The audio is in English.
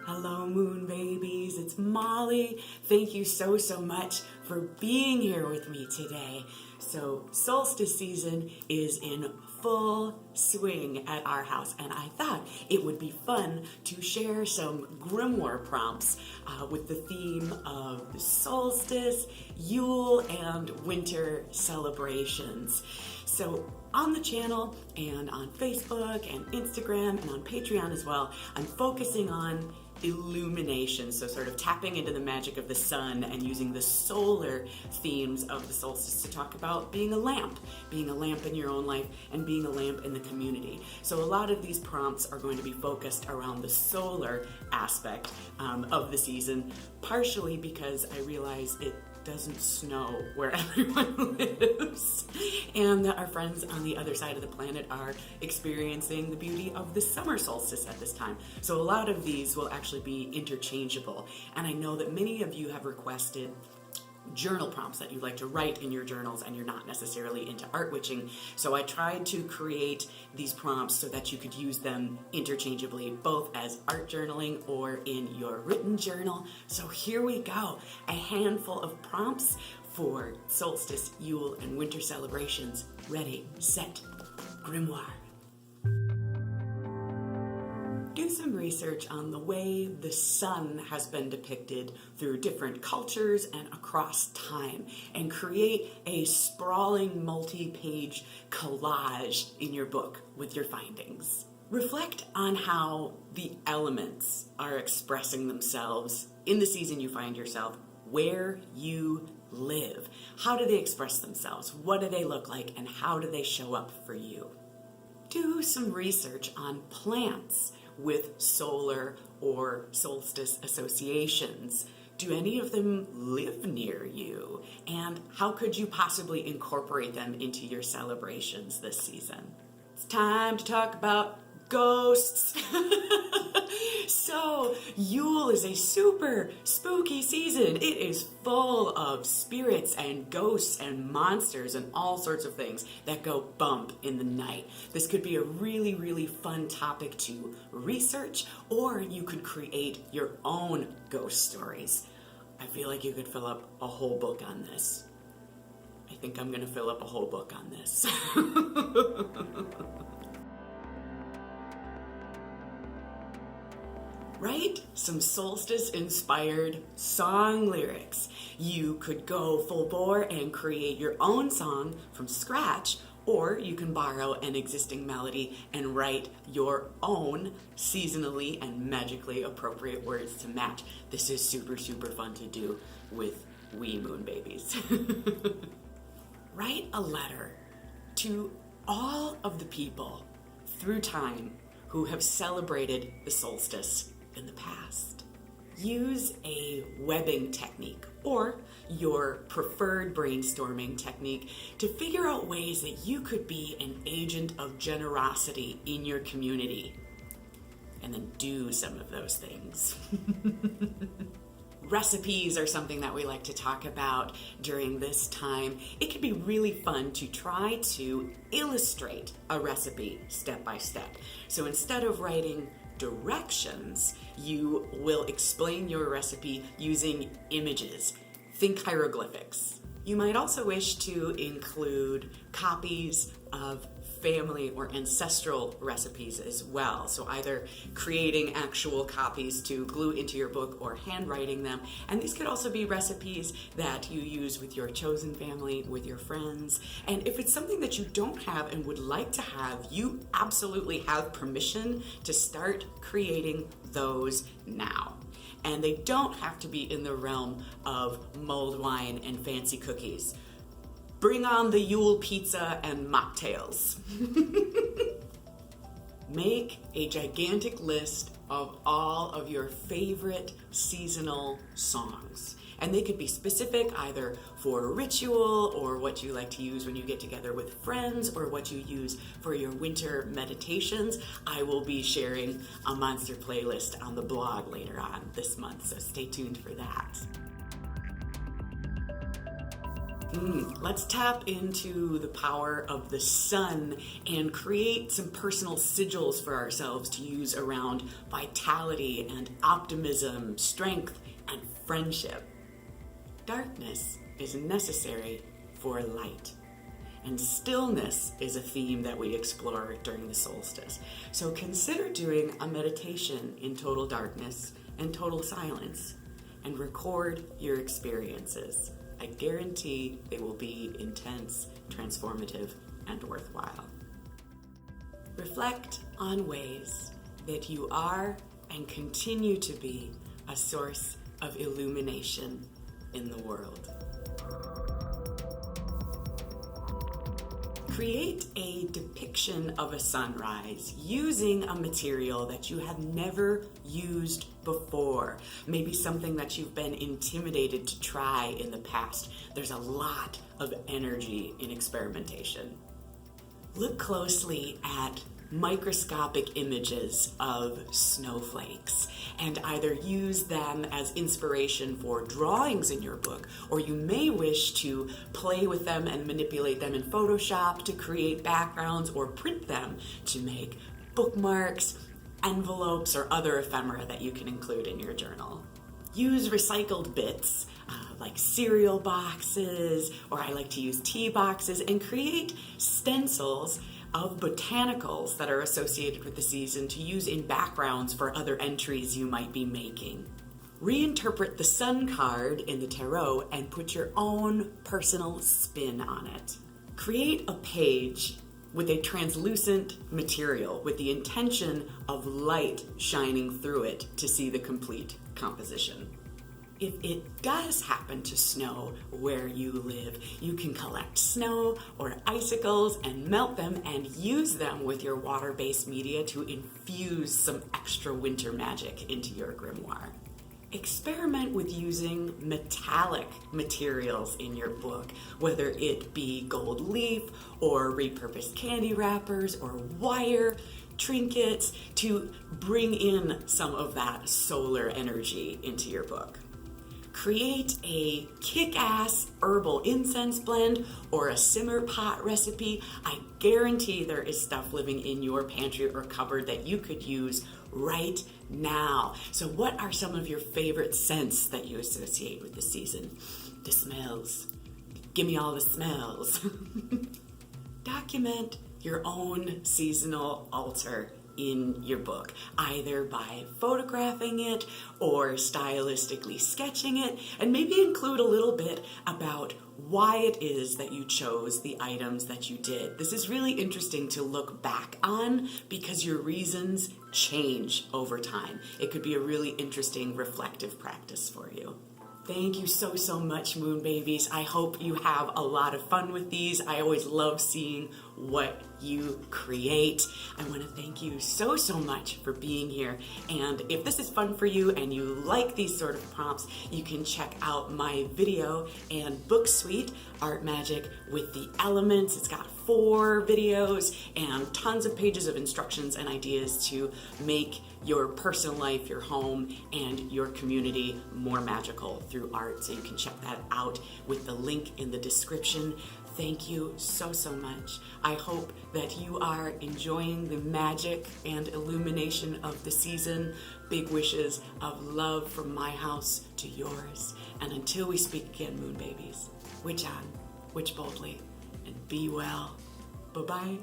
Hello, moon babies. It's Molly. Thank you so much for being here with me today. So, solstice season is in full swing at our house, and I thought it would be fun to share some Grimoire prompts with the theme of the solstice, Yule, and winter celebrations. So on the channel and on Facebook and Instagram and on Patreon as well, I'm focusing on illumination, so sort of tapping into the magic of the sun and using the solar themes of the solstice to talk about being a lamp in your own life and being a lamp in the community. So a lot of these prompts are going to be focused around the solar aspect of the season, partially because I realize it doesn't snow where everyone lives, and that our friends on the other side of the planet are experiencing the beauty of the summer solstice at this time. So a lot of these will actually be interchangeable, and I know that many of you have requested journal prompts that you like to write in your journals and you're not necessarily into art witching. So I tried to create these prompts so that you could use them interchangeably, both as art journaling or in your written journal. So here we go, a handful of prompts for solstice, Yule, and winter celebrations. Ready, set, Grimoire. Do some research on the way the sun has been depicted through different cultures and across time, and create a sprawling multi-page collage in your book with your findings. Reflect on how the elements are expressing themselves in the season you find yourself, where you live. How do they express themselves? What do they look like? And how do they show up for you? Do some research on plants with solar or solstice associations. Do any of them live near you? And how could you possibly incorporate them into your celebrations this season? It's time to talk about ghosts. So, Yule is a super spooky season. It is full of spirits and ghosts and monsters and all sorts of things that go bump in the night. This could be a really fun topic to research, or you could create your own ghost stories. I feel like you could fill up a whole book on this. I think I'm gonna fill up a whole book on this. Write some solstice-inspired song lyrics. You could go full bore and create your own song from scratch, or you can borrow an existing melody and write your own seasonally and magically appropriate words to match. This is super fun to do with wee moon babies. Write a letter to all of the people through time who have celebrated the solstice in the past. Use a webbing technique or your preferred brainstorming technique to figure out ways that you could be an agent of generosity in your community, and then do some of those things. Recipes are something that we like to talk about during this time. It can be really fun to try to illustrate a recipe step by step. So instead of writing directions, you will explain your recipe using images. Think hieroglyphics. You might also wish to include copies of family or ancestral recipes as well. So either creating actual copies to glue into your book or handwriting them. And these could also be recipes that you use with your chosen family, with your friends. And if it's something that you don't have and would like to have, you absolutely have permission to start creating those now. And they don't have to be in the realm of mulled wine and fancy cookies. Bring on the Yule pizza and mocktails. Make a gigantic list of all of your favorite seasonal songs. And they could be specific either for a ritual or what you like to use when you get together with friends or what you use for your winter meditations. I will be sharing a monster playlist on the blog later on this month, so stay tuned for that. Let's tap into the power of the sun and create some personal sigils for ourselves to use around vitality and optimism, strength and friendship. Darkness is necessary for light. And stillness is a theme that we explore during the solstice. So consider doing a meditation in total darkness and total silence and record your experiences. I guarantee they will be intense, transformative, and worthwhile. Reflect on ways that you are and continue to be a source of illumination in the world. Create a depiction of a sunrise using a material that you have never used before. Maybe something that you've been intimidated to try in the past. There's a lot of energy in experimentation. Look closely at microscopic images of snowflakes and either use them as inspiration for drawings in your book, or you may wish to play with them and manipulate them in Photoshop to create backgrounds or print them to make bookmarks, envelopes, or other ephemera that you can include in your journal. Use recycled bits like cereal boxes, or I like to use tea boxes, and create stencils of botanicals that are associated with the season to use in backgrounds for other entries you might be making. Reinterpret the sun card in the tarot and put your own personal spin on it. Create a page with a translucent material with the intention of light shining through it to see the complete composition. If it does happen to snow where you live, you can collect snow or icicles and melt them and use them with your water-based media to infuse some extra winter magic into your grimoire. Experiment with using metallic materials in your book, whether it be gold leaf or repurposed candy wrappers or wire, trinkets, to bring in some of that solar energy into your book. Create a kick-ass herbal incense blend or a simmer pot recipe. I guarantee there is stuff living in your pantry or cupboard that you could use right now. So what are some of your favorite scents that you associate with the season? The smells. Give me all the smells. Document your own seasonal altar in your book, either by photographing it or stylistically sketching it, and maybe include a little bit about why it is that you chose the items that you did. This is really interesting to look back on because your reasons change over time. It could be a really interesting reflective practice for you. Thank you so much, Moon Babies. I hope you have a lot of fun with these. I always love seeing what you create. I want to thank you so much for being here. And if this is fun for you and you like these sort of prompts, you can check out my video and book suite, Art Magic with the Elements. It's got 4 videos and tons of pages of instructions and ideas to make your personal life, your home, and your community more magical through art. So you can check that out with the link in the description. Thank you so much. I hope that you are enjoying the magic and illumination of the season. Big wishes of love from my house to yours. And until we speak again, Moon Babies, witch on, witch boldly, and be well. Bye-bye.